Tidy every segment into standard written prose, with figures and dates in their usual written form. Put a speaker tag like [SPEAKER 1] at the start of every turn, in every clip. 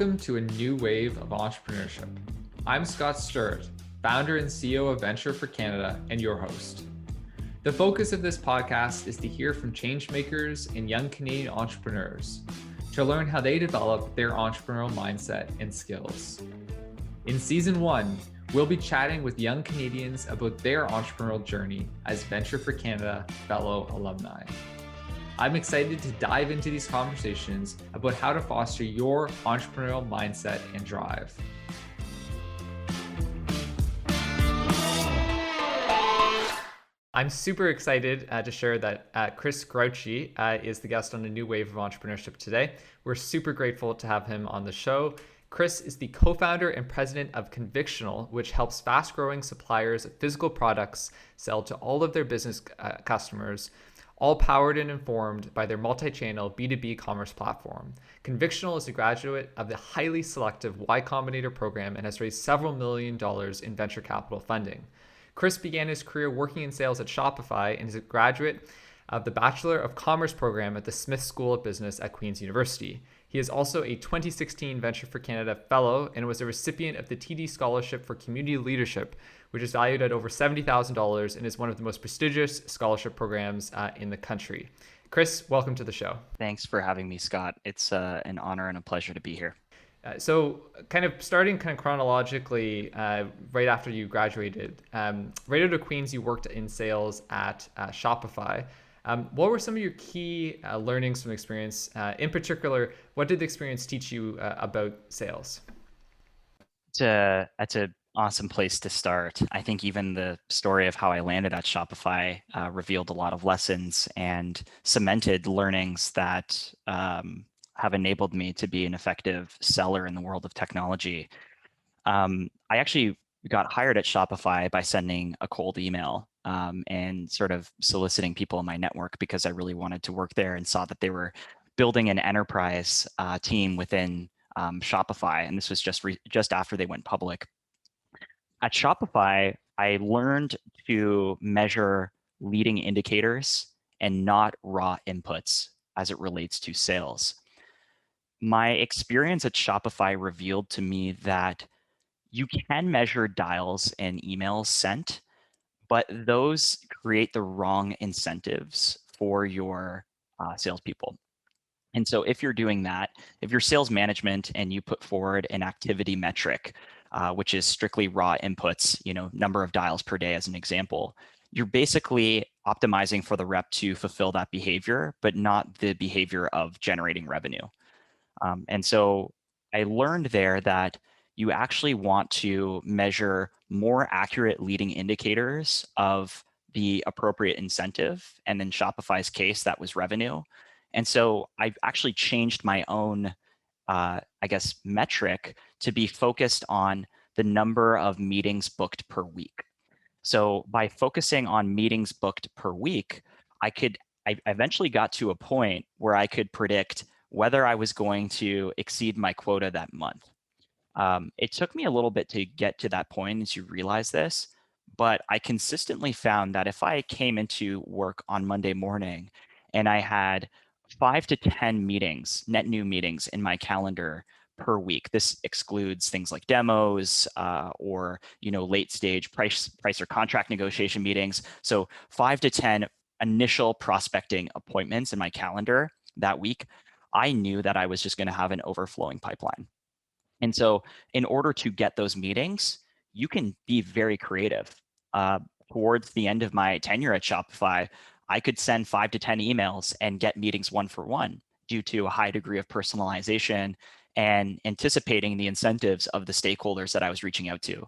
[SPEAKER 1] Welcome to a new wave of entrepreneurship. I'm Scott Sturt, founder and CEO of Venture for Canada and your host. The focus of this podcast is to hear from changemakers and young Canadian entrepreneurs to learn how they develop their entrepreneurial mindset and skills. In season 1, we'll be chatting with young Canadians about their entrepreneurial journey as Venture for Canada fellow alumni. I'm excited to dive into these conversations about how to foster your entrepreneurial mindset and drive. I'm super excited to share that Chris Grouchy is the guest on a new wave of entrepreneurship today. We're super grateful to have him on the show. Chris is the co-founder and president of Convictional, which helps fast-growing suppliers of physical products sell to all of their business customers, all powered and informed by their multi-channel B2B commerce platform. Convictional is a graduate of the highly selective Y Combinator program and has raised several $1 million in venture capital funding. Chris began his career working in sales at Shopify and is a graduate of the Bachelor of Commerce program at the Smith School of Business at Queen's University. He is also a 2016 Venture for Canada Fellow and was a recipient of the TD Scholarship for Community Leadership, which is valued at over $70,000 and is one of the most prestigious scholarship programs in the country. Chris, welcome to the show.
[SPEAKER 2] Thanks for having me, Scott. It's an honor and a pleasure to be here.
[SPEAKER 1] So starting chronologically, right after you graduated, right out of Queen's, you worked in sales at Shopify. What were some of your key learnings from the experience? In particular, what did the experience teach you about sales?
[SPEAKER 2] That's an awesome place to start. I think even the story of how I landed at Shopify revealed a lot of lessons and cemented learnings that have enabled me to be an effective seller in the world of technology. I actually got hired at Shopify by sending a cold email and sort of soliciting people in my network because I really wanted to work there and saw that they were building an enterprise team within Shopify. And this was just after they went public. At Shopify, I learned to measure leading indicators and not raw inputs as it relates to sales. My experience at Shopify revealed to me that you can measure dials and emails sent, but those create the wrong incentives for your salespeople. And so if you're doing that, if you're sales management and you put forward an activity metric, which is strictly raw inputs, number of dials per day as an example, you're basically optimizing for the rep to fulfill that behavior, but not the behavior of generating revenue. And so I learned there that you actually want to measure more accurate leading indicators of the appropriate incentive. And in Shopify's case, that was revenue. And so I've actually changed my own, metric to be focused on the number of meetings booked per week. So by focusing on meetings booked per week, I eventually got to a point where I could predict whether I was going to exceed my quota that month. It took me a little bit to get to that point as you realize this, but I consistently found that if I came into work on Monday morning and I had 5 to 10 meetings, net new meetings in my calendar per week. This excludes things like demos or late stage price or contract negotiation meetings. So 5 to 10 initial prospecting appointments in my calendar that week, I knew that I was just going to have an overflowing pipeline. And so in order to get those meetings, you can be very creative. Towards the end of my tenure at Shopify, I could send 5 to 10 emails and get meetings one for one due to a high degree of personalization and anticipating the incentives of the stakeholders that I was reaching out to.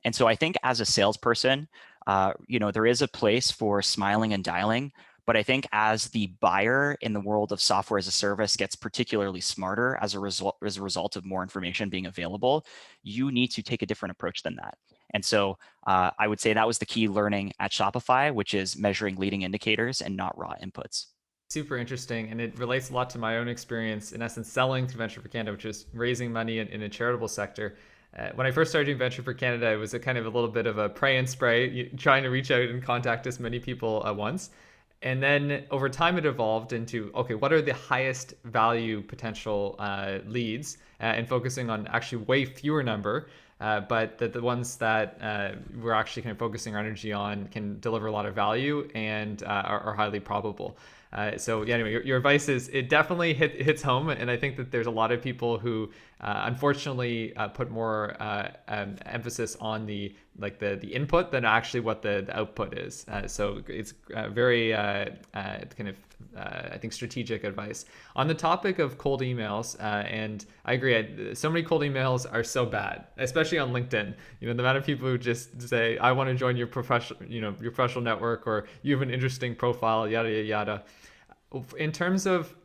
[SPEAKER 2] And so I think as a salesperson, there is a place for smiling and dialing, but I think as the buyer in the world of software as a service gets particularly smarter as a result of more information being available, you need to take a different approach than that. And so I would say that was the key learning at Shopify, which is measuring leading indicators and not raw inputs.
[SPEAKER 1] Super interesting, and it relates a lot to my own experience, in essence, selling through Venture for Canada, which is raising money in a charitable sector. When I first started doing Venture for Canada, it was a little bit of a pray and spray, trying to reach out and contact as many people at once. And then over time, it evolved into, okay, what are the highest value potential leads, and focusing on actually way fewer number, but that the ones that we're actually kind of focusing our energy on can deliver a lot of value and are highly probable. So yeah, anyway, your advice is, it definitely hits home, and I think that there's a lot of people who unfortunately put more emphasis on the input than actually what the output is. So it's very kind of I think strategic advice on the topic of cold emails. And I agree, so many cold emails are so bad, especially on LinkedIn. The amount of people who just say, I want to join your professional, your professional network, or you have an interesting profile, yada yada yada. In terms of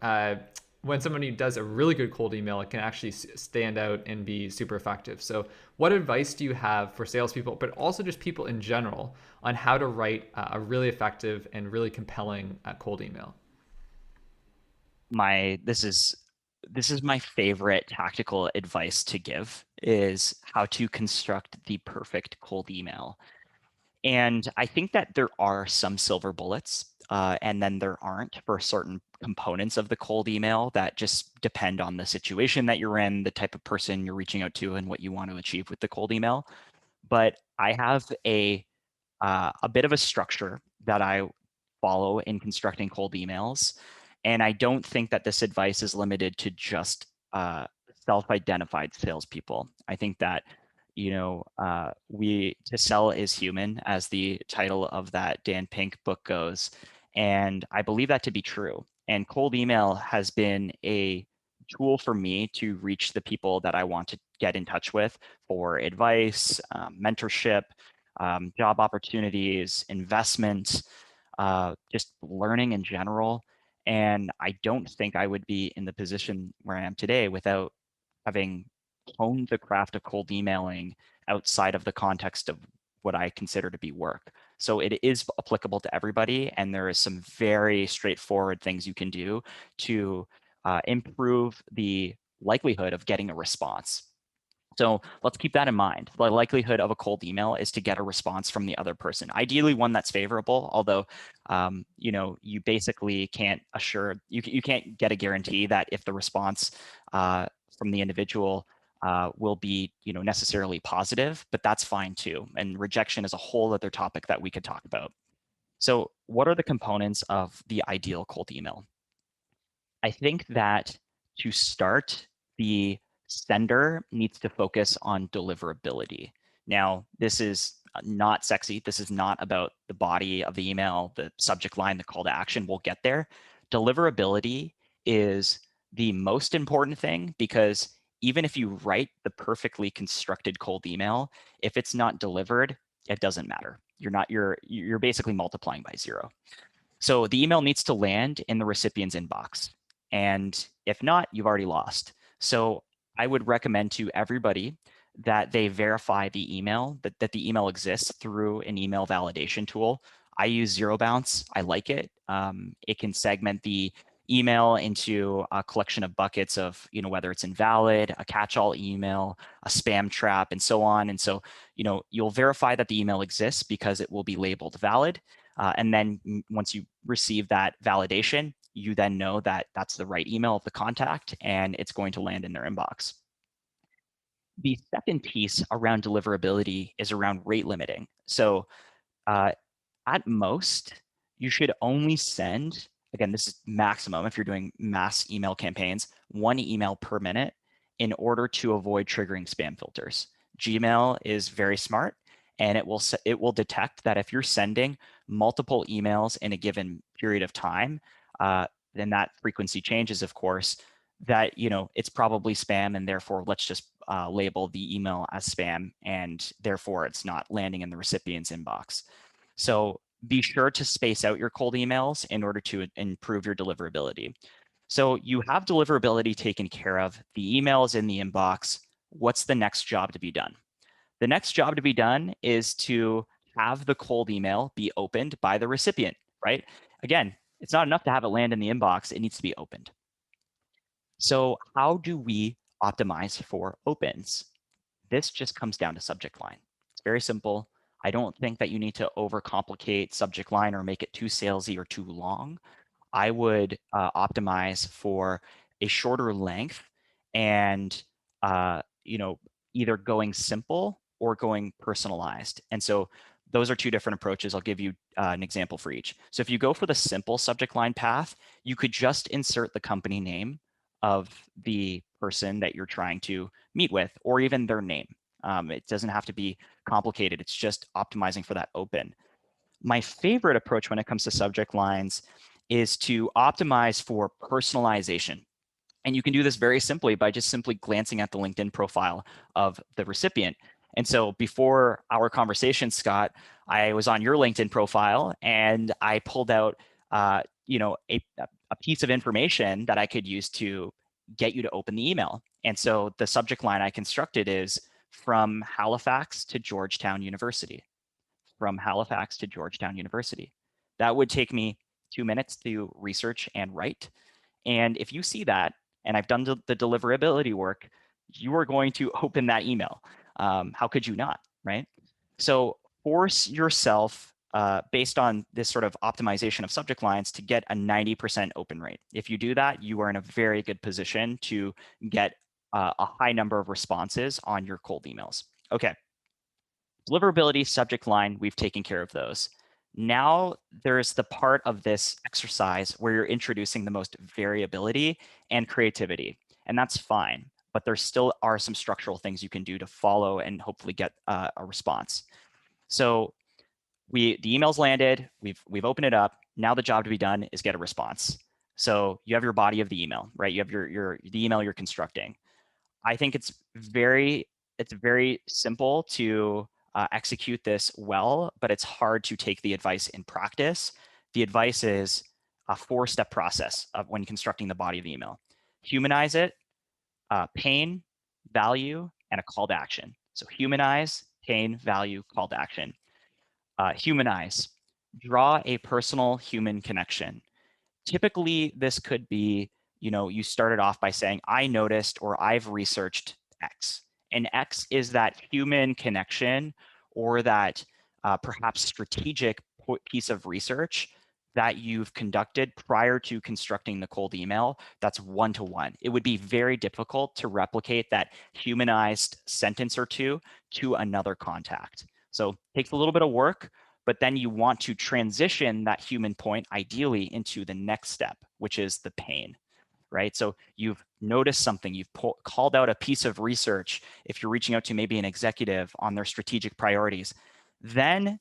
[SPEAKER 1] when somebody does a really good cold email, it can actually stand out and be super effective. So what advice do you have for salespeople, but also just people in general, on how to write a really effective and really compelling cold email?
[SPEAKER 2] This is my favorite tactical advice to give, is how to construct the perfect cold email. And I think that there are some silver bullets, and then there aren't for certain components of the cold email that just depend on the situation that you're in, the type of person you're reaching out to, and what you want to achieve with the cold email. But I have a bit of a structure that I follow in constructing cold emails. And I don't think that this advice is limited to just self-identified salespeople. I think that, we to sell is human, as the title of that Dan Pink book goes. And I believe that to be true. And cold email has been a tool for me to reach the people that I want to get in touch with for advice, mentorship, job opportunities, investments, just learning in general. And I don't think I would be in the position where I am today without having honed the craft of cold emailing outside of the context of what I consider to be work. So it is applicable to everybody, and there is some very straightforward things you can do to improve the likelihood of getting a response. So let's keep that in mind. The likelihood of a cold email is to get a response from the other person. Ideally, one that's favorable, although you basically can't you can't get a guarantee that if the response from the individual will be necessarily positive, but that's fine too. And rejection is a whole other topic that we could talk about. So what are the components of the ideal cold email? I think that to start, the sender needs to focus on deliverability. Now, this is not sexy. This is not about the body of the email, the subject line, the call to action. We'll get there. Deliverability is the most important thing, because even if you write the perfectly constructed cold email, if it's not delivered, it doesn't matter. You're basically multiplying by zero. So the email needs to land in the recipient's inbox. And if not, you've already lost. So I would recommend to everybody that they verify the email, that the email exists through an email validation tool. I use Zero Bounce. I like it. It can segment the email into a collection of buckets of, whether it's invalid, a catch-all email, a spam trap, and so on. And so, you'll verify that the email exists because it will be labeled valid. And then once you receive that validation, you then know that that's the right email of the contact, and it's going to land in their inbox. The second piece around deliverability is around rate limiting. So at most, you should only send, again, this is maximum if you're doing mass email campaigns, one email per minute in order to avoid triggering spam filters. Gmail is very smart, and it will detect that if you're sending multiple emails in a given period of time, then that frequency changes, of course, that it's probably spam, and therefore let's just label the email as spam, and therefore it's not landing in the recipient's inbox. So be sure to space out your cold emails in order to improve your deliverability. So you have deliverability taken care of. The email is in the inbox. What's the next job to be done? The next job to be done is to have the cold email be opened by the recipient, right? Again, it's not enough to have it land in the inbox. It needs to be opened. So how do we optimize for opens? This just comes down to subject line. It's very simple. I don't think that you need to overcomplicate subject line or make it too salesy or too long. I would optimize for a shorter length and either going simple or going personalized. And so those are two different approaches. I'll give you an example for each. So if you go for the simple subject line path, you could just insert the company name of the person that you're trying to meet with, or even their name. It doesn't have to be complicated. It's just optimizing for that open. My favorite approach when it comes to subject lines is to optimize for personalization. And you can do this very simply by just simply glancing at the LinkedIn profile of the recipient. And so before our conversation, Scott, I was on your LinkedIn profile and I pulled out, a piece of information that I could use to get you to open the email. And so the subject line I constructed is from Halifax to Georgetown University. From Halifax to Georgetown University. That would take me 2 minutes to research and write. And if you see that, and I've done the deliverability work, you are going to open that email. How could you not, right? So force yourself based on this sort of optimization of subject lines to get a 90% open rate. If you do that, you are in a very good position to get a high number of responses on your cold emails. Okay. Deliverability, subject line, we've taken care of those. Now there's the part of this exercise where you're introducing the most variability and creativity, and that's fine, but there still are some structural things you can do to follow and hopefully get a response. So the email's landed, we've opened it up. Now the job to be done is get a response. So you have your body of the email, right? You have the email you're constructing. I think it's very simple to execute this well, but it's hard to take the advice in practice. The advice is a 4-step process of when constructing the body of the email. Humanize it, pain, value, and a call to action. So humanize, pain, value, call to action. Humanize, draw a personal human connection. Typically, this could be, you started off by saying, I noticed or I've researched X. And X is that human connection or that perhaps strategic piece of research that you've conducted prior to constructing the cold email that's one-to-one. It would be very difficult to replicate that humanized sentence or two to another contact. So it takes a little bit of work, but then you want to transition that human point ideally into the next step, which is the pain, right? So you've noticed something, you've called out a piece of research if you're reaching out to maybe an executive on their strategic priorities, then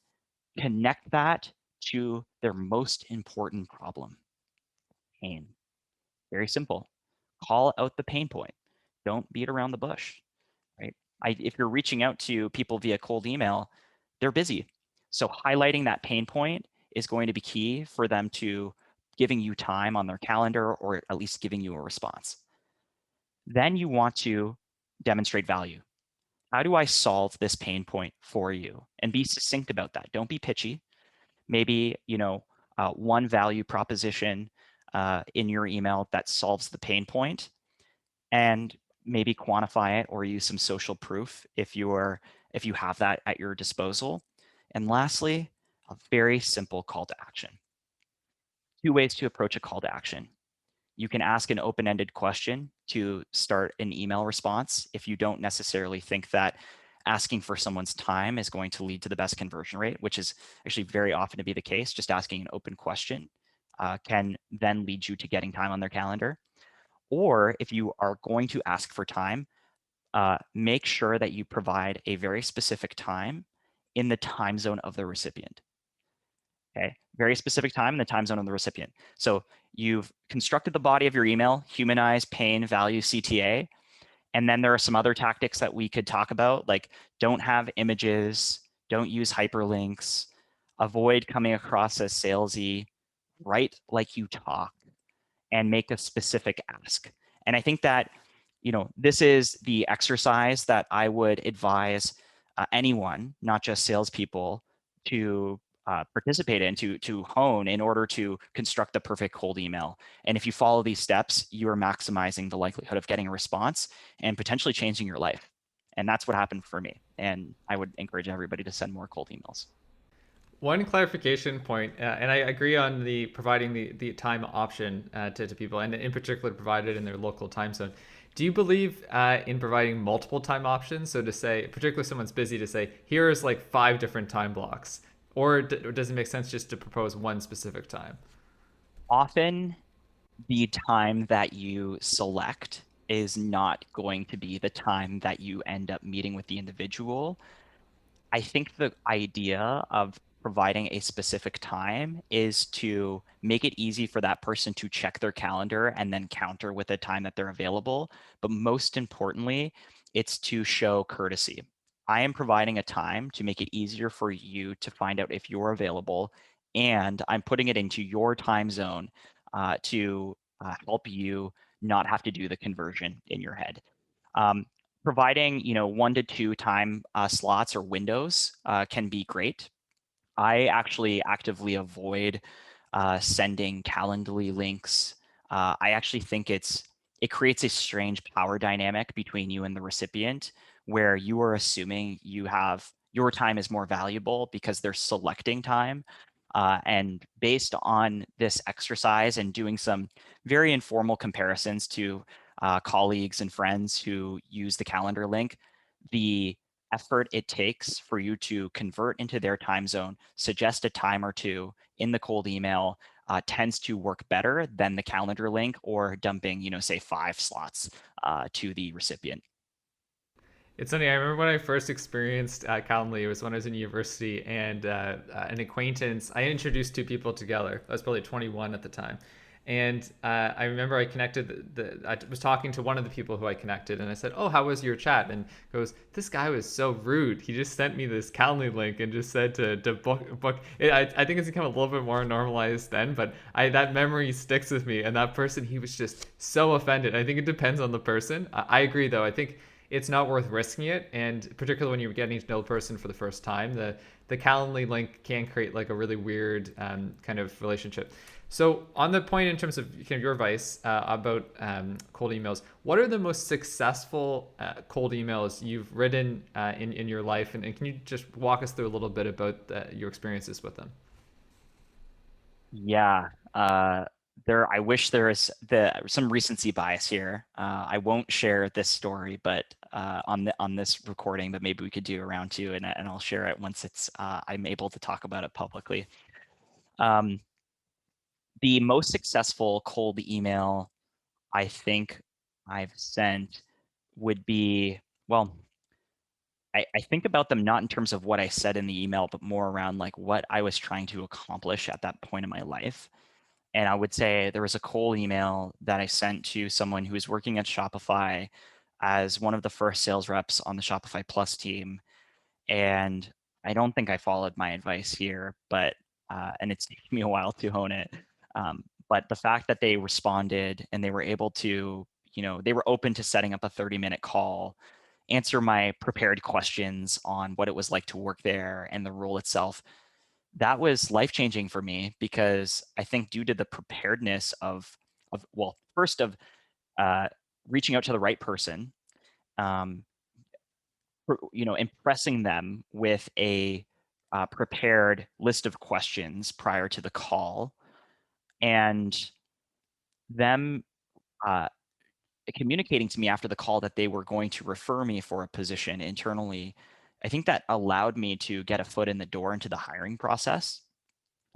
[SPEAKER 2] connect that to their most important problem, pain. Very simple. Call out the pain point. Don't beat around the bush, right? If you're reaching out to people via cold email, they're busy. So highlighting that pain point is going to be key for them to giving you time on their calendar or at least giving you a response. Then you want to demonstrate value. How do I solve this pain point for you? And be succinct about that. Don't be pitchy. Maybe, one value proposition in your email that solves the pain point, and maybe quantify it or use some social proof if you have that at your disposal. And lastly, a very simple call to action. 2 ways to approach a call to action. You can ask an open-ended question to start an email response if you don't necessarily think that asking for someone's time is going to lead to the best conversion rate, which is actually very often to be the case. Just asking an open question can then lead you to getting time on their calendar. Or if you are going to ask for time, make sure that you provide a very specific time in the time zone of the recipient. Okay, very specific time in the time zone of the recipient. So you've constructed the body of your email, humanize, pain, value, CTA, and then there are some other tactics that we could talk about, like don't have images, don't use hyperlinks, avoid coming across as salesy, write like you talk, and make a specific ask. And I think that, this is the exercise that I would advise anyone, not just salespeople, to participate in, to hone in order to construct the perfect cold email. And if you follow these steps, you are maximizing the likelihood of getting a response and potentially changing your life. And that's what happened for me. And I would encourage everybody to send more cold emails.
[SPEAKER 1] One clarification point, and I agree on the providing the time option to people, and in particular provided in their local time zone. Do you believe in providing multiple time options? So to say, particularly if someone's busy, to say, here's like 5 different time blocks, or does it make sense just to propose one specific time?
[SPEAKER 2] Often the time that you select is not going to be the time that you end up meeting with the individual. I think the idea of providing a specific time is to make it easy for that person to check their calendar and then counter with a time that they're available. But most importantly, it's to show courtesy. I am providing a time to make it easier for you to find out if you're available, and I'm putting it into your time zone to help you not have to do the conversion in your head. Um, Providing 1 to 2 time slots or windows can be great. I actually actively avoid sending Calendly links. I actually think it creates a strange power dynamic between you and the recipient, where you are assuming your time is more valuable because they're selecting time. And based on this exercise and doing some very informal comparisons to colleagues and friends who use the calendar link, the effort it takes for you to convert into their time zone, suggest a time or two in the cold email, tends to work better than the calendar link or dumping, say 5 slots to the recipient.
[SPEAKER 1] It's funny. I remember when I first experienced Calendly. It was when I was in university, and an acquaintance. I introduced 2 people together. I was probably 21 at the time, and I remember I connected. I was talking to one of the people who I connected, and I said, "Oh, how was your chat?" And goes, "This guy was so rude. He just sent me this Calendly link and just said to book." I think it's become a little bit more normalized then, but that memory sticks with me. And that person, he was just so offended. I think it depends on the person. I agree, though. I think it's not worth risking it, and particularly when you're getting to know the person for the first time, the Calendly link can create like a really weird kind of relationship. So on the point in terms of kind of your advice about cold emails, what are the most successful cold emails you've written in your life, and can you just walk us through a little bit about your experiences with them?
[SPEAKER 2] Yeah, I wish there is some recency bias here. I won't share this story, but on this recording, but maybe we could do a round 2, and I'll share it once I'm able to talk about it publicly. The most successful cold email I think I've sent would be, well, I think about them not in terms of what I said in the email, but more around like what I was trying to accomplish at that point in my life. And I would say there was a cold email that I sent to someone who was working at Shopify as one of the first sales reps on the Shopify Plus team. And I don't think I followed my advice here, but and it's taken me a while to hone it. But the fact that they responded and they were able to, they were open to setting up a 30-minute call, answer my prepared questions on what it was like to work there and the role itself. That was life changing for me because I think due to the preparedness of well, first of uh, reaching out to the right person, um, impressing them with a prepared list of questions prior to the call, and them uh, communicating to me after the call that they were going to refer me for a position internally. I think that allowed me to get a foot in the door into the hiring process.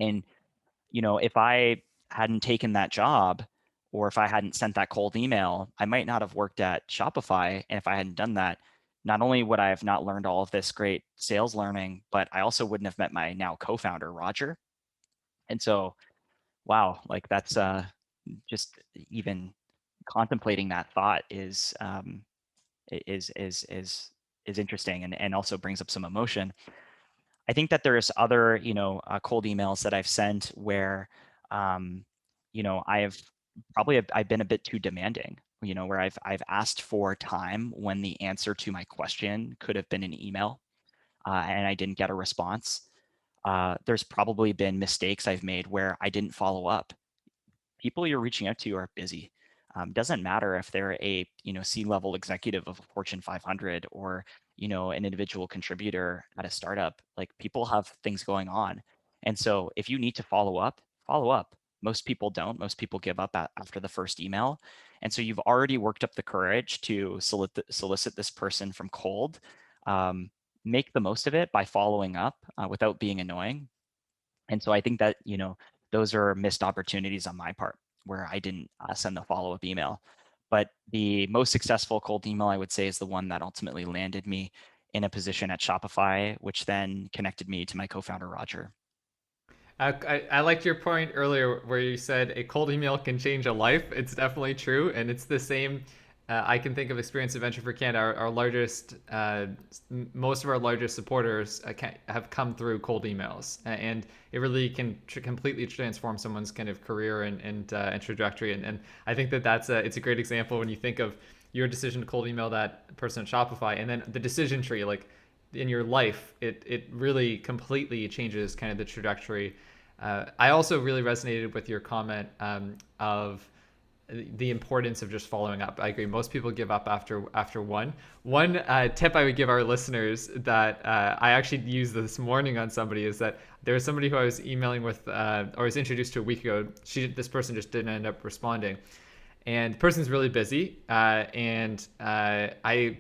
[SPEAKER 2] And if I hadn't taken that job, or if I hadn't sent that cold email, I might not have worked at Shopify. And if I hadn't done that, not only would I have not learned all of this great sales learning, but I also wouldn't have met my now co-founder, Roger. And so, wow, like that's just even contemplating that thought is interesting, and also brings up some emotion. I think that there's other, cold emails that I've sent where, um, I've been a bit too demanding, where I've asked for time when the answer to my question could have been an email, and I didn't get a response. There's probably been mistakes I've made where I didn't follow up. People you're reaching out to are busy. Doesn't matter if they're a C-level executive of a Fortune 500 or an individual contributor at a startup. Like, people have things going on, and so if you need to follow up, follow up. Most people don't. Most people give up after the first email, and so you've already worked up the courage to solicit this person from cold. Um, Make the most of it by following up without being annoying. And so I think that, those are missed opportunities on my part where I didn't send the follow-up email. But the most successful cold email, I would say, is the one that ultimately landed me in a position at Shopify, which then connected me to my co-founder, Roger.
[SPEAKER 1] I liked your point earlier where you said a cold email can change a life. It's definitely true, and it's the same. I can think of Experience Adventure for Canada. Our largest, most of our largest supporters have come through cold emails, and it really can completely transform someone's kind of career and trajectory. And I think that it's a great example when you think of your decision to cold email that person at Shopify, and then the decision tree, like in your life, it really completely changes kind of the trajectory. I also really resonated with your comment of the importance of just following up. I agree. Most people give up after one. One tip I would give our listeners that I actually used this morning on somebody is that there was somebody who I was emailing with or was introduced to a week ago. This person just didn't end up responding, and the person's really busy. I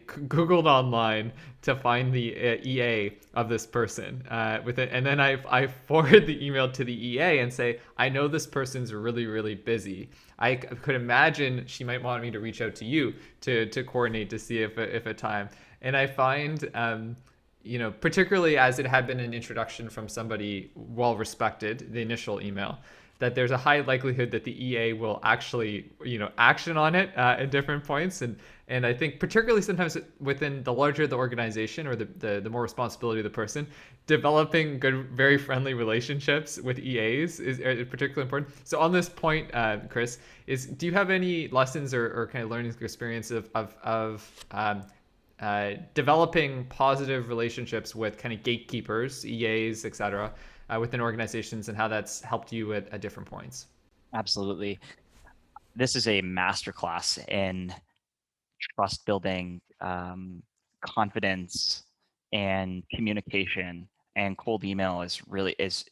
[SPEAKER 1] googled online to find the EA of this person with it, and then I forward the email to the EA and say, I know this person's really, really busy. I could imagine she might want me to reach out to you to coordinate to see if a time. And I find particularly as it had been an introduction from somebody well respected, the initial email, that there's a high likelihood that the EA will actually, action on it at different points. And I think particularly sometimes within the larger the organization or the more responsibility of the person, developing good, very friendly relationships with EAs is particularly important. So on this point, Chris, do you have any lessons or kind of learning experience of developing positive relationships with kind of gatekeepers, EAs, etc., within organizations, and how that's helped you at different points?
[SPEAKER 2] Absolutely. This is a masterclass in trust building, confidence, and communication. And cold email is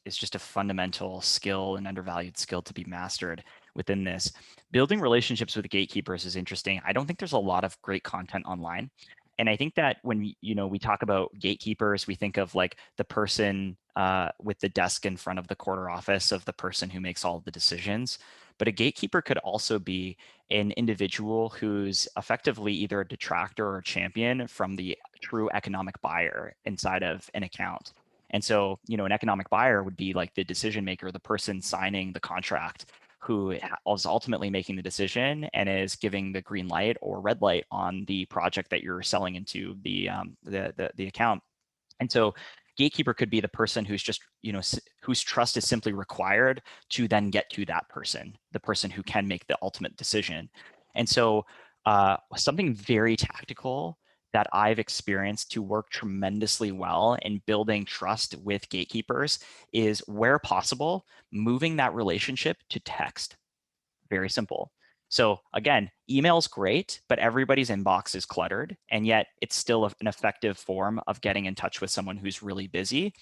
[SPEAKER 2] just a fundamental skill, an undervalued skill to be mastered within this. Building relationships with gatekeepers is interesting. I don't think there's a lot of great content online. And I think that when we talk about gatekeepers, we think of like the person with the desk in front of the corner office of the person who makes all of the decisions. But a gatekeeper could also be an individual who's effectively either a detractor or a champion from the true economic buyer inside of an account. And so, an economic buyer would be like the decision maker, the person signing the contract, who is ultimately making the decision and is giving the green light or red light on the project that you're selling into the account. And so gatekeeper could be the person who's just, whose trust is simply required to then get to that person, the person who can make the ultimate decision. And so something very tactical that I've experienced to work tremendously well in building trust with gatekeepers is, where possible, moving that relationship to text. Very simple. So again, email's great, but everybody's inbox is cluttered, and yet it's still an effective form of getting in touch with someone who's really busy.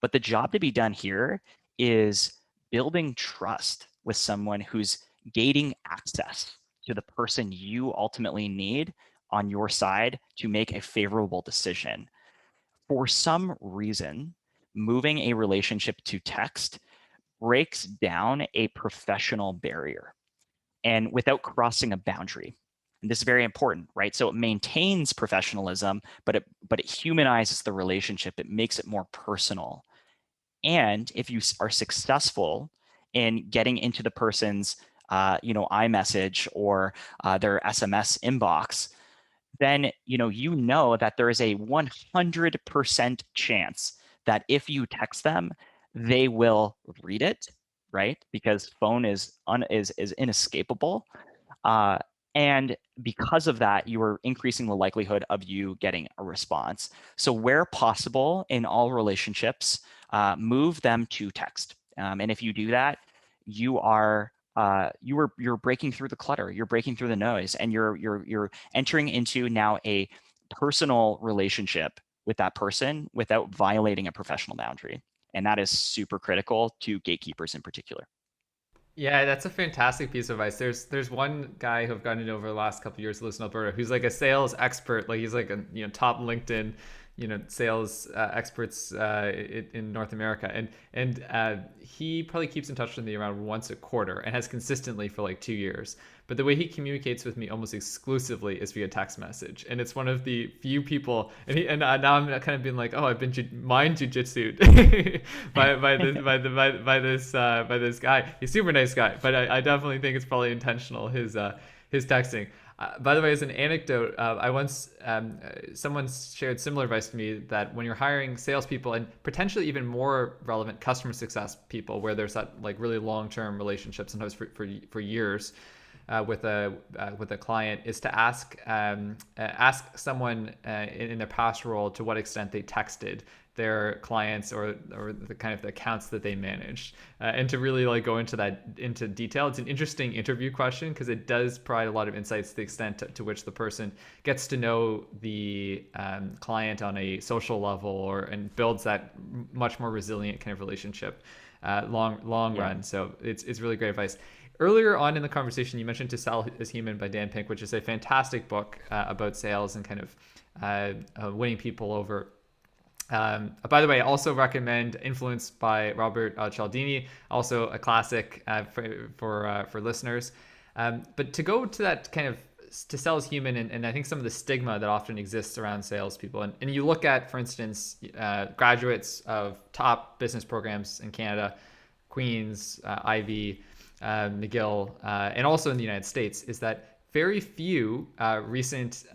[SPEAKER 2] But the job to be done here is building trust with someone who's gating access to the person you ultimately need on your side to make a favorable decision. For some reason, moving a relationship to text breaks down a professional barrier and without crossing a boundary. And this is very important, right? So it maintains professionalism, but it humanizes the relationship. It makes it more personal. And if you are successful in getting into the person's iMessage or their SMS inbox, then you know that there is a 100% chance that if you text them, they will read it, right? Because phone is inescapable. Uh, and because of that, you are increasing the likelihood of you getting a response. So where possible in all relationships, move them to text. And if you do that, you are you're breaking through the clutter, you're breaking through the noise, and you're entering into now a personal relationship with that person without violating a professional boundary. And that is super critical to gatekeepers in particular.
[SPEAKER 1] Yeah, that's a fantastic piece of advice. There's one guy who I've gotten to know over the last couple of years, lives in Alberta, who's like a sales expert. Like he's like a top LinkedIn sales experts in North America, and he probably keeps in touch with me around once a quarter and has consistently for like 2 years. But the way he communicates with me almost exclusively is via text message, and it's one of the few people. And now I'm kind of being like, oh, I've been mind jujitsu'd by this guy. He's a super nice guy, but I definitely think it's probably intentional his texting. By the way, as an anecdote, I once someone shared similar advice to me that when you're hiring salespeople and potentially even more relevant customer success people, where there's that like really long-term relationship, sometimes for years, with a client, is to ask someone in their past role to what extent they texted their clients or the kind of the accounts that they managed, and to really like go into detail. It's an interesting interview question because it does provide a lot of insights to the extent to which the person gets to know the client on a social level, and builds that much more resilient kind of relationship long
[SPEAKER 2] Yeah.
[SPEAKER 1] run. So it's really great advice. Earlier on in the conversation, you mentioned To Sell is Human by Dan Pink, which is a fantastic book about sales and kind of winning people over. By the way, I also recommend Influence by Robert Cialdini, also a classic for listeners. But to go to that kind of to sell is human, and I think some of the stigma that often exists around salespeople. And you look at, for instance, graduates of top business programs in Canada, Queen's, Ivy, McGill, and also in the United States, is that very few recent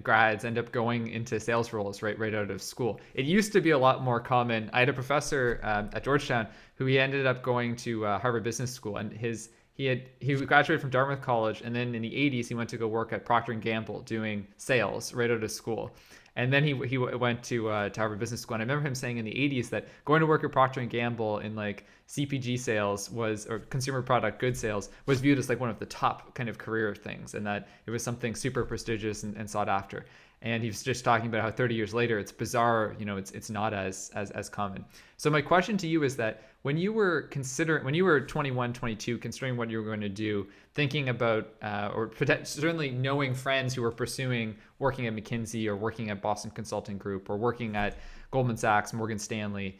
[SPEAKER 1] grads end up going into sales roles right out of school. It used to be a lot more common. I had a professor at Georgetown who he ended up going to Harvard Business School, and he graduated from Dartmouth College, and then in the 80s he went to go work at Procter and Gamble doing sales right out of school. And then he went to Harvard Business School. And I remember him saying in the 80s that going to work at Procter and Gamble in like CPG sales or consumer product good sales was viewed as like one of the top kind of career things, and that it was something super prestigious and sought after. And he was just talking about how 30 years later it's bizarre, it's not as common. So my question to you is that when you were 21, 22, considering what you were going to do, thinking about certainly knowing friends who were pursuing working at McKinsey or working at Boston Consulting Group or working at Goldman Sachs, Morgan Stanley,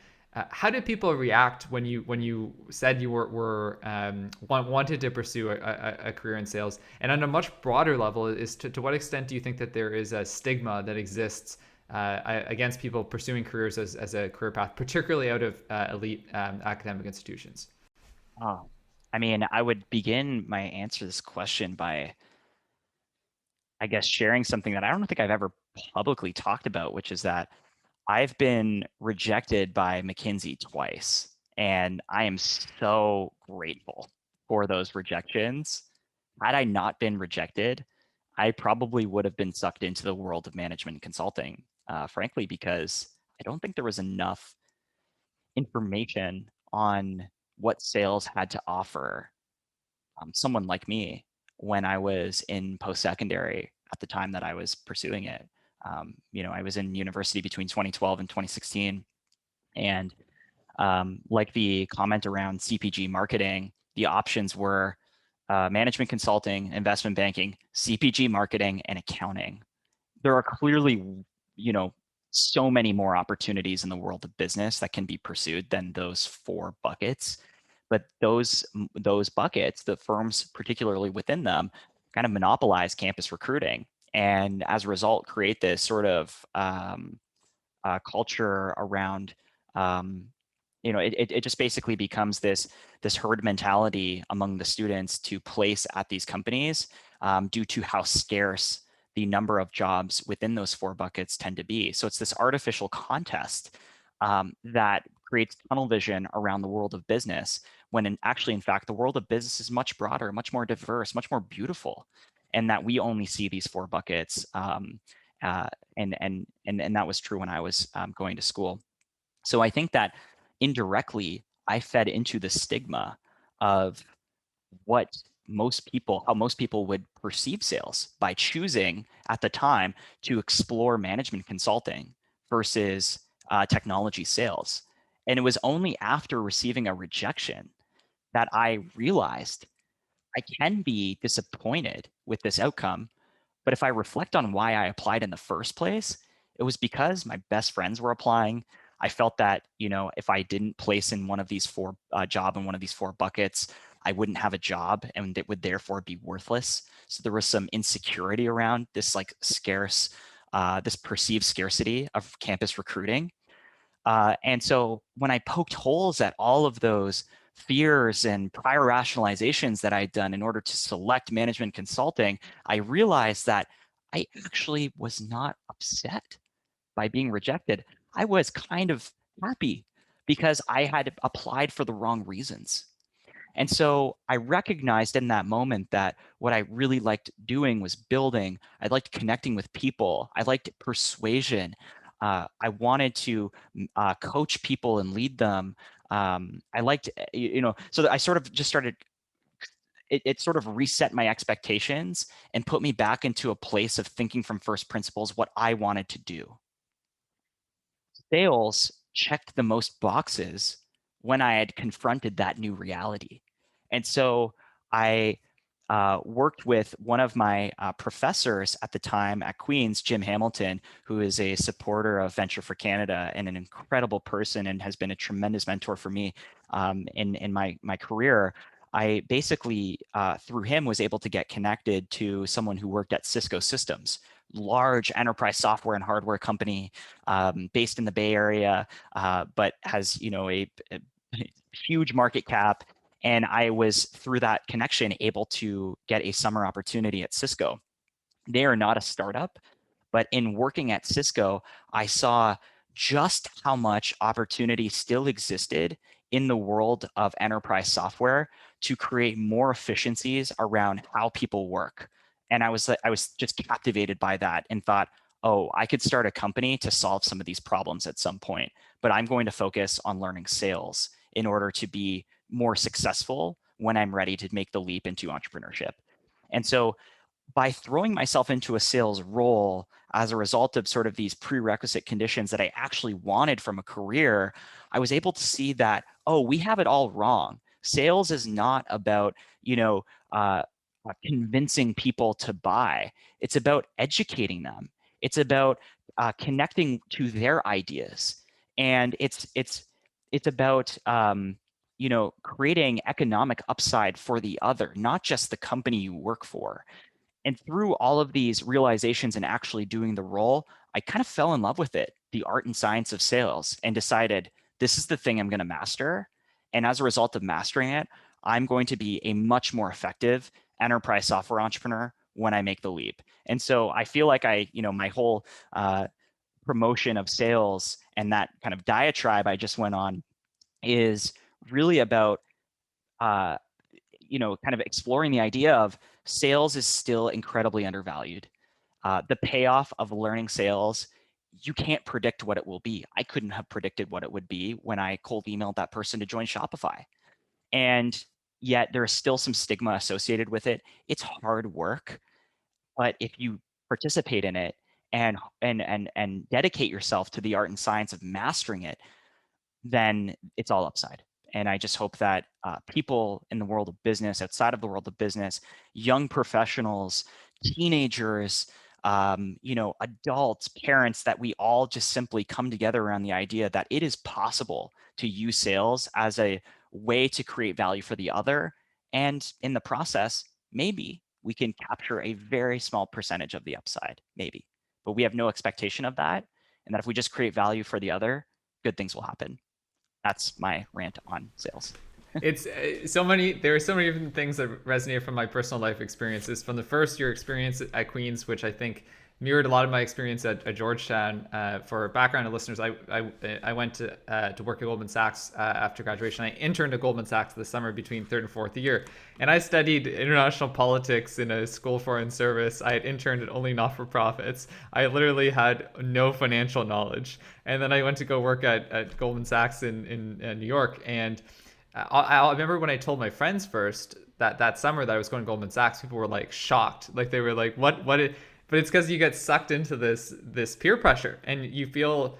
[SPEAKER 1] how did people react when you said you wanted to pursue a career in sales? And on a much broader level, is to what extent do you think that there is a stigma that exists against people pursuing careers as a career path, particularly out of elite academic institutions?
[SPEAKER 2] Oh, I mean, I would begin my answer to this question by, I guess, sharing something that I don't think I've ever publicly talked about, which is that I've been rejected by McKinsey twice, and I am so grateful for those rejections. Had I not been rejected, I probably would have been sucked into the world of management consulting, frankly, because I don't think there was enough information on what sales had to offer someone like me when I was in post-secondary at the time that I was pursuing it. I was in university between 2012 and 2016. And like the comment around CPG marketing, the options were management consulting, investment banking, CPG marketing, and accounting. There are clearly, so many more opportunities in the world of business that can be pursued than those four buckets. But those buckets, the firms particularly within them, kind of monopolize campus recruiting, and as a result, create this sort of culture around. It just basically becomes this herd mentality among the students to place at these companies due to how scarce the number of jobs within those four buckets tend to be. So it's this artificial contest that creates tunnel vision around the world of business, when in fact, the world of business is much broader, much more diverse, much more beautiful, and that we only see these four buckets. And that was true when I was going to school. So I think that indirectly, I fed into the stigma of how most people would perceive sales by choosing at the time to explore management consulting versus technology sales. And it was only after receiving a rejection that I realized I can be disappointed with this outcome, but if I reflect on why I applied in the first place, it was because my best friends were applying. I felt that, if I didn't place in one of these four job in one of these four buckets, I wouldn't have a job and it would therefore be worthless. So there was some insecurity around this like this perceived scarcity of campus recruiting. And so when I poked holes at all of those fears and prior rationalizations that I'd done in order to select management consulting, I realized that I actually was not upset by being rejected. I was kind of happy because I had applied for the wrong reasons. And so I recognized in that moment that what I really liked doing was building. I liked connecting with people. I liked persuasion. I wanted to coach people and lead them. I liked, so I sort of just started, it sort of reset my expectations and put me back into a place of thinking from first principles what I wanted to do. Sales checked the most boxes when I had confronted that new reality. And so I worked with one of my professors at the time at Queen's, Jim Hamilton, who is a supporter of Venture for Canada and an incredible person and has been a tremendous mentor for me in my career. I basically, through him, was able to get connected to someone who worked at Cisco Systems, large enterprise software and hardware company based in the Bay Area, but has a huge market cap. And I was, through that connection, able to get a summer opportunity at Cisco. They are not a startup, but in working at Cisco, I saw just how much opportunity still existed in the world of enterprise software to create more efficiencies around how people work. And I was just captivated by that and thought, oh, I could start a company to solve some of these problems at some point, but I'm going to focus on learning sales in order to be more successful when I'm ready to make the leap into entrepreneurship. And so by throwing myself into a sales role as a result of sort of these prerequisite conditions that I actually wanted from a career, I was able to see that, oh, we have it all wrong. Sales is not about, convincing people to buy. It's about educating them. It's about connecting to their ideas, and it's about creating economic upside for the other, not just the company you work for. And through all of these realizations and actually doing the role, I kind of fell in love with it, the art and science of sales, and decided this is the thing I'm going to master. And as a result of mastering it, I'm going to be a much more effective enterprise software entrepreneur when I make the leap. And so I feel like my whole promotion of sales and that kind of diatribe I just went on is really about kind of exploring the idea of sales is still incredibly undervalued. The payoff of learning sales, you can't predict what it will be. I couldn't have predicted what it would be when I cold emailed that person to join Shopify. And yet there is still some stigma associated with it. It's hard work, but if you participate in it and dedicate yourself to the art and science of mastering it, then it's all upside. And I just hope that people in the world of business, outside of the world of business, young professionals, teenagers, adults, parents, that we all just simply come together around the idea that it is possible to use sales as a way to create value for the other. And in the process, maybe we can capture a very small percentage of the upside, maybe. But we have no expectation of that. And that if we just create value for the other, good things will happen. That's my rant on sales.
[SPEAKER 1] It's there are so many different things that resonate from my personal life experiences. From the first, your experience at Queen's, which I think mirrored a lot of my experience at Georgetown. For background of listeners, I went to work at Goldman Sachs after graduation. I interned at Goldman Sachs this summer between third and fourth year, and I studied international politics in a school of foreign service. I had interned at only not-for-profits. I literally had no financial knowledge, and then I went to go work at Goldman Sachs in New York, and I remember when I told my friends first that summer that I was going to Goldman Sachs, people were like shocked. Like they were like, what it, but it's because you get sucked into this peer pressure and you feel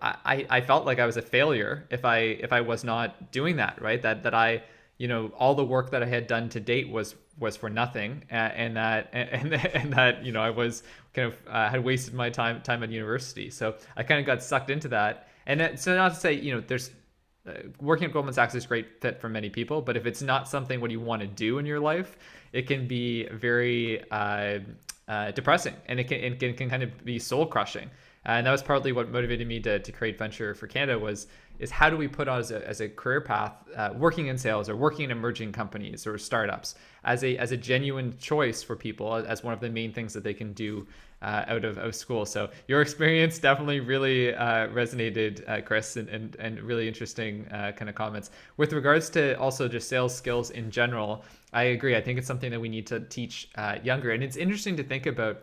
[SPEAKER 1] I felt like I was a failure if I was not doing that, right? That I, all the work that I had done to date was for nothing, and that I was kind of had wasted my time at university. So I kind of got sucked into that. So not to say, there's working at Goldman Sachs is a great fit for many people, but if it's not something what you want to do in your life, it can be very depressing, and it can kind of be soul crushing. And that was partly what motivated me to create Venture for Canada is how do we put on as a career path, working in sales or working in emerging companies or startups as a genuine choice for people, as one of the main things that they can do out of school. So your experience definitely really resonated, Chris, and really interesting kind of comments. With regards to also just sales skills in general, I agree. I think it's something that we need to teach younger. And it's interesting to think about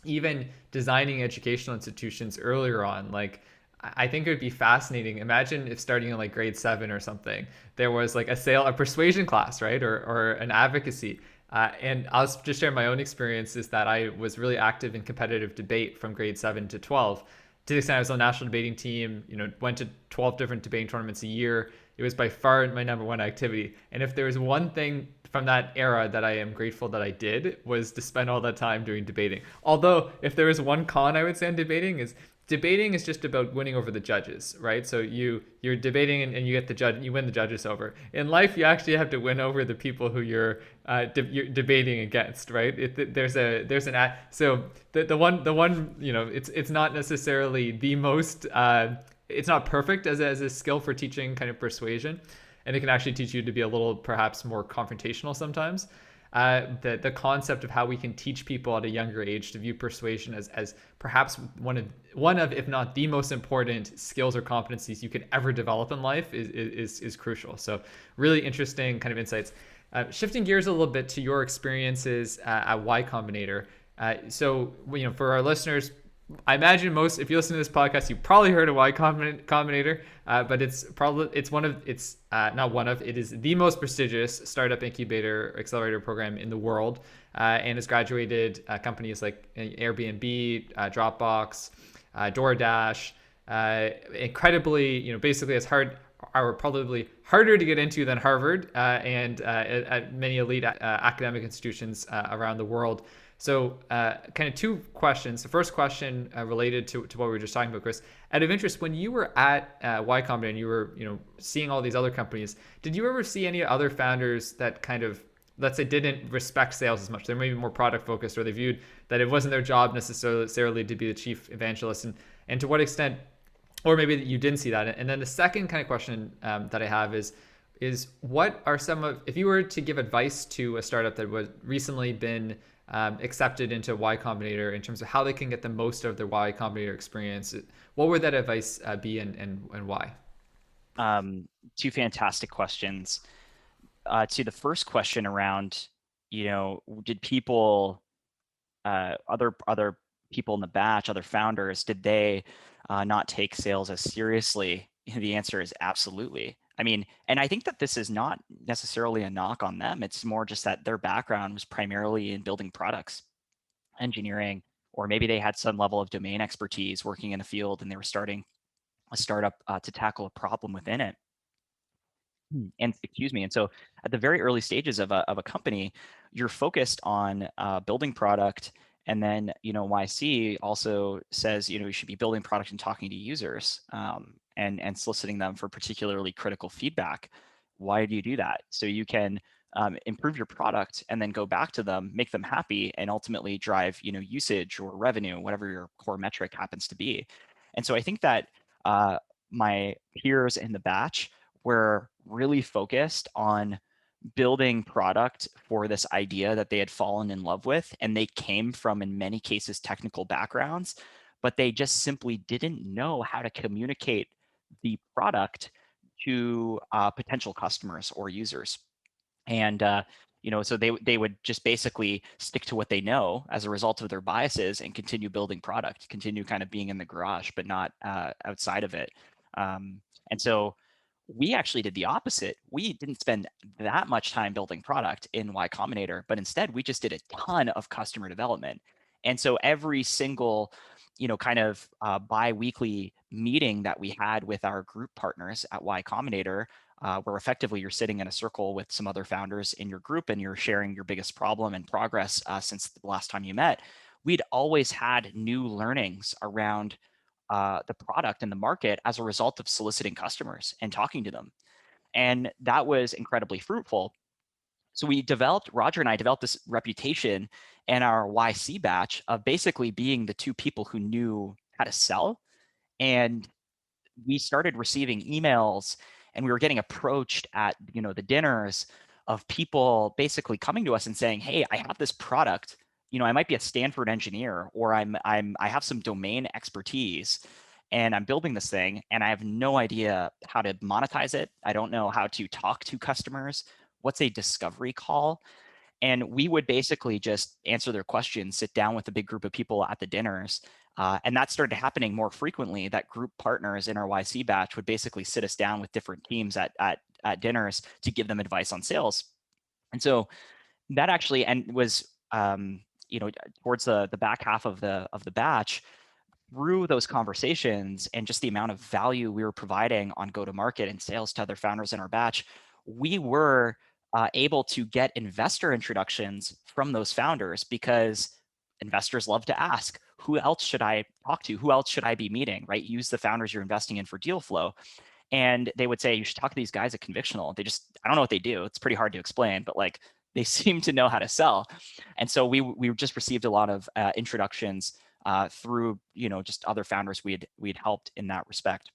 [SPEAKER 1] even designing educational institutions earlier on. Like, I think it would be fascinating. Imagine if starting in like grade 7 or something, there was like a persuasion class, right? Or an advocacy. And I'll just share my own experience is that I was really active in competitive debate from grade 7 to 12. To the extent I was on the national debating team, went to 12 different debating tournaments a year. It was by far my number one activity. And if there was one thing from that era that I am grateful that I did, was to spend all that time doing debating. Although if there is one con I would say on debating is just about winning over the judges, right? So you're debating and you get the judge, you win the judges over. In life, you actually have to win over the people who you're debating against, right? So the one it's not necessarily the most it's not perfect as a skill for teaching kind of persuasion, and it can actually teach you to be a little perhaps more confrontational sometimes. The concept of how we can teach people at a younger age to view persuasion as perhaps one of if not the most important skills or competencies you could ever develop in life is crucial. So really interesting kind of insights. Shifting gears a little bit to your experiences at Y Combinator. So for our listeners, I imagine if you listen to this podcast, you probably heard of Y Combinator, but it is the most prestigious startup incubator accelerator program in the world, and has graduated companies like Airbnb, Dropbox, DoorDash, incredibly, basically as hard are probably harder to get into than Harvard, and at many elite academic institutions around the world. So kind of two questions. The first question related to what we were just talking about, Chris. Out of interest, when you were at Y Combinator and you were seeing all these other companies, did you ever see any other founders that kind of, let's say, didn't respect sales as much? They're maybe more product focused, or they viewed that it wasn't their job necessarily to be the chief evangelist, and to what extent, or maybe that you didn't see that. And then the second kind of question that I have is what are if you were to give advice to a startup that was recently been accepted into Y Combinator in terms of how they can get the most of their Y Combinator experience, what would that advice be, and why?
[SPEAKER 2] Two fantastic questions. To the first question around, did people, other people in the batch, other founders, did they not take sales as seriously? The answer is absolutely. I mean, and I think that this is not necessarily a knock on them. It's more just that their background was primarily in building products, engineering, or maybe they had some level of domain expertise working in a field and they were starting a startup to tackle a problem within it. And excuse me. And so at the very early stages of a company, you're focused on building product. And then, YC also says, you should be building product and talking to users, and soliciting them for particularly critical feedback. Why do you do that? So you can improve your product and then go back to them, make them happy, and ultimately drive, usage or revenue, whatever your core metric happens to be. And so I think that my peers in the batch were really focused on building product for this idea that they had fallen in love with, and they came from, in many cases, technical backgrounds, but they just simply didn't know how to communicate the product to potential customers or users. And so they would just basically stick to what they know as a result of their biases and continue building product, continue kind of being in the garage, but not outside of it. And so We actually did the opposite. We didn't spend that much time building product in Y Combinator, but instead we just did a ton of customer development. And so every single, kind of bi-weekly meeting that we had with our group partners at Y Combinator, where effectively you're sitting in a circle with some other founders in your group and you're sharing your biggest problem and progress since the last time you met, we'd always had new learnings around the product and the market as a result of soliciting customers and talking to them. And that was incredibly fruitful. So Roger and I developed this reputation in our YC batch of basically being the two people who knew how to sell. And we started receiving emails and we were getting approached at, the dinners of people basically coming to us and saying, hey, I have this product. I might be a Stanford engineer, or I have some domain expertise and I'm building this thing and I have no idea how to monetize it. I don't know how to talk to customers. What's a discovery call? And we would basically just answer their questions, sit down with a big group of people at the dinners. And that started happening more frequently. That group partners in our YC batch would basically sit us down with different teams at dinners to give them advice on sales. And so that actually was towards the back half of the batch, through those conversations and just the amount of value we were providing on go-to-market and sales to other founders in our batch, we were able to get investor introductions from those founders, because investors love to ask, who else should I talk to? Who else should I be meeting, right? Use the founders you're investing in for deal flow. And they would say, you should talk to these guys at Convictional. I don't know what they do. It's pretty hard to explain, but like they seem to know how to sell. And so we just received a lot of introductions through just other founders we'd helped in that respect.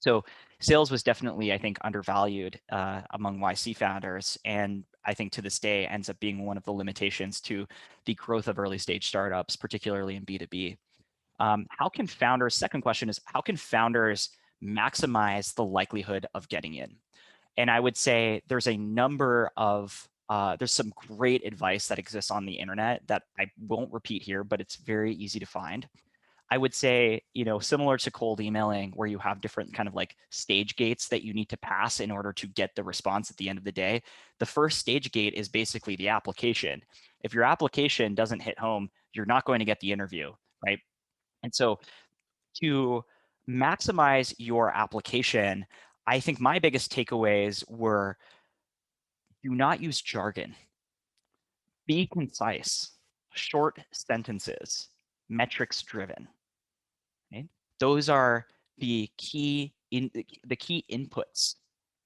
[SPEAKER 2] So sales was definitely, I think, undervalued among YC founders, and I think to this day ends up being one of the limitations to the growth of early stage startups, particularly in B2B. Second question is, how can founders maximize the likelihood of getting in? And I would say there's some great advice that exists on the internet that I won't repeat here, but it's very easy to find. I would say, similar to cold emailing, where you have different kind of like stage gates that you need to pass in order to get the response at the end of the day. The first stage gate is basically the application. If your application doesn't hit home, you're not going to get the interview, right? And so to maximize your application, I think my biggest takeaways were, do not use jargon. Be concise, short sentences, metrics driven. Okay? Those are the key inputs,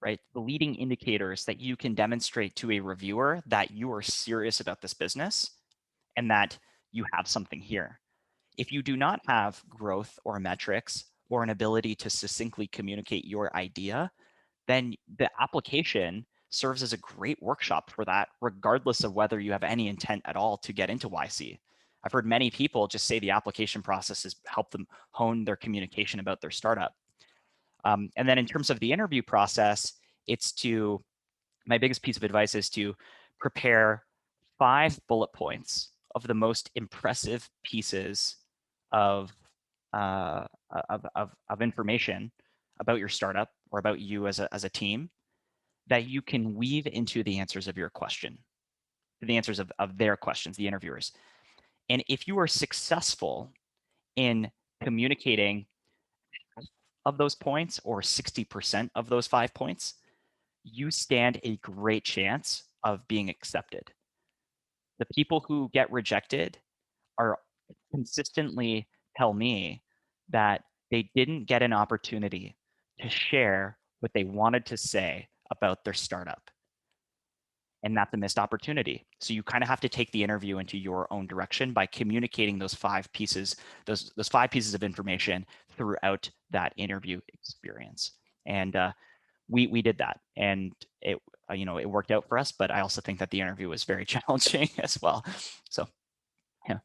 [SPEAKER 2] right? The leading indicators that you can demonstrate to a reviewer that you are serious about this business and that you have something here. If you do not have growth or metrics or an ability to succinctly communicate your idea, then the application serves as a great workshop for that, regardless of whether you have any intent at all to get into YC. I've heard many people just say the application process has helped them hone their communication about their startup. And then in terms of the interview process, my biggest piece of advice is to prepare 5 bullet points of the most impressive pieces of information about your startup or about you as a team that you can weave into the answers of your question, the answers of their questions, the interviewers. And if you are successful in communicating of those points or 60% of those 5 points, you stand a great chance of being accepted. The people who get rejected are consistently tell me that they didn't get an opportunity to share what they wanted to say about their startup. And that's a missed opportunity. So you kind of have to take the interview into your own direction by communicating those 5 pieces, those 5 pieces of information throughout that interview experience. And we did that, and it it worked out for us. But I also think that the interview was very challenging as well. So yeah.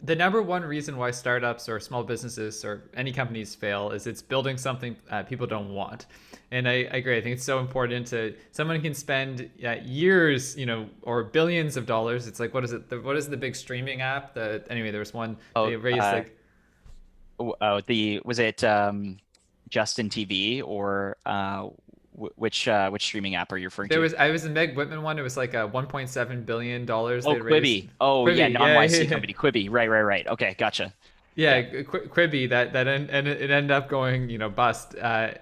[SPEAKER 1] The number one reason why startups or small businesses or any companies fail is it's building something people don't want. And I agree. I think it's so important to someone can spend years, or billions of dollars. It's like, what is it? What is the big streaming app? Anyway, there was one
[SPEAKER 2] Oh,
[SPEAKER 1] they raised like
[SPEAKER 2] was it Justin TV, or which streaming app are you referring to?
[SPEAKER 1] I was in Meg Whitman one. It was like a $1.7 billion
[SPEAKER 2] Oh,
[SPEAKER 1] they raised.
[SPEAKER 2] Quibi. Oh, yeah,
[SPEAKER 1] Quibi, yeah,
[SPEAKER 2] non-YC
[SPEAKER 1] yeah,
[SPEAKER 2] company, Quibi. Right. Okay, gotcha.
[SPEAKER 1] yeah.
[SPEAKER 2] Yeah.
[SPEAKER 1] Quibi and it ended up going, bust.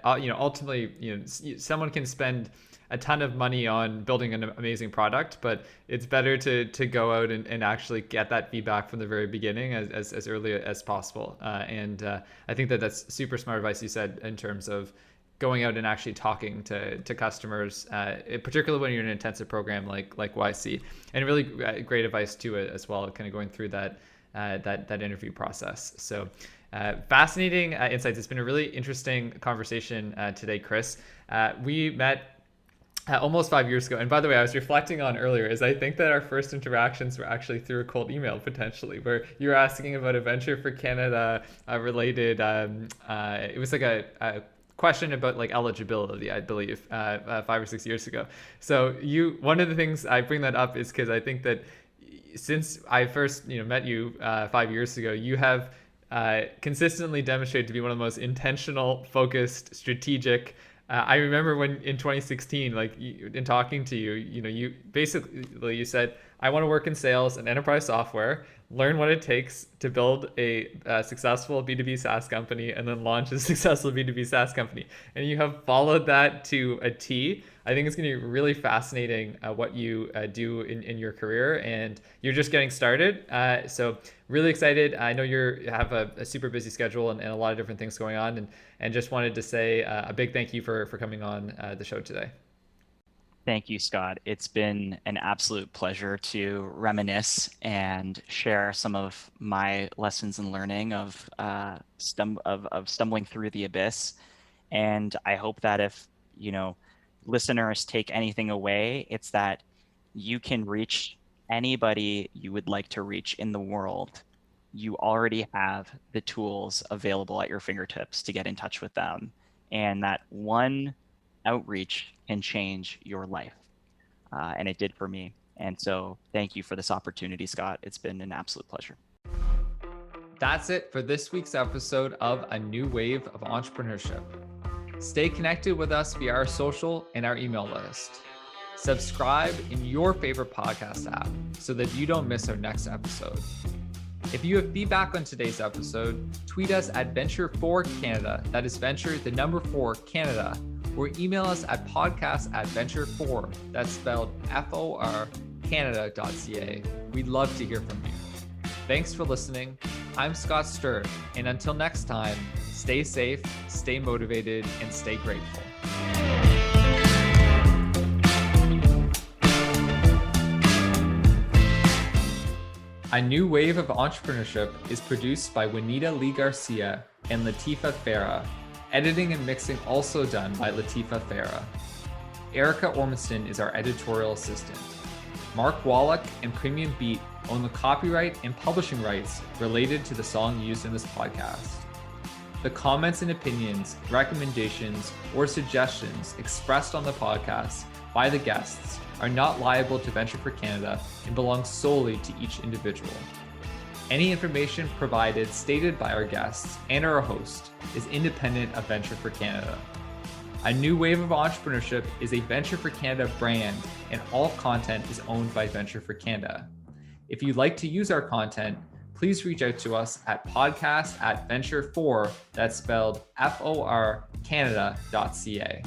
[SPEAKER 1] Ultimately, someone can spend a ton of money on building an amazing product, but it's better to go out and actually get that feedback from the very beginning as early as possible. And I think that's super smart advice you said in terms of going out and actually talking to customers, particularly when you're in an intensive program like YC, and really great advice too as well, kind of going through that interview process. So fascinating insights. It's been a really interesting conversation today, Chris. We met almost 5 years ago. And by the way, I was reflecting on earlier is I think that our first interactions were actually through a cold email potentially, where you were asking about a Venture for Canada related, it was like a question about like eligibility, I believe, 5 or 6 years ago. So one of the things I bring that up is because I think that since I first met you 5 years ago, you have consistently demonstrated to be one of the most intentional, focused, strategic. I remember when in 2016, like in talking to you, you basically you said, I want to work in sales and enterprise software, learn what it takes to build a successful B2B SaaS company, and then launch a successful B2B SaaS company. And you have followed that to a T. I think it's going to be really fascinating what you do in your career, and you're just getting started. So really excited. I know you have a super busy schedule and a lot of different things going on, and just wanted to say a big thank you for coming on the show today.
[SPEAKER 2] Thank you, Scott. It's been an absolute pleasure to reminisce and share some of my lessons and learning of stumbling through the abyss. And I hope that if, listeners take anything away, it's that you can reach anybody you would like to reach in the world. You already have the tools available at your fingertips to get in touch with them. And that one outreach can change your life. And it did for me. And so thank you for this opportunity, Scott. It's been an absolute pleasure.
[SPEAKER 1] That's it for this week's episode of A New Wave of Entrepreneurship. Stay connected with us via our social and our email list. Subscribe in your favorite podcast app so that you don't miss our next episode. If you have feedback on today's episode, tweet us at Venture4Canada, that is Venture, the number 4 Canada, or email us at podcast@venture4, that's spelled FOR, Canada.ca. We'd love to hear from you. Thanks for listening. I'm Scott Sturr, and until next time, stay safe, stay motivated, and stay grateful. A New Wave of Entrepreneurship is produced by Juanita Lee Garcia and Latifa Farah. Editing and mixing also done by Latifa Farah. Erica Ormiston is our editorial assistant. Mark Wallach and Premium Beat own the copyright and publishing rights related to the song used in this podcast. The comments and opinions, recommendations, or suggestions expressed on the podcast by the guests are not liable to Venture for Canada and belong solely to each individual. Any information provided, stated by our guests and our host is independent of Venture for Canada. A New Wave of Entrepreneurship is a Venture for Canada brand, and all content is owned by Venture for Canada. If you'd like to use our content, please reach out to us at podcast@venture4, that's spelled FOR, Canada.ca.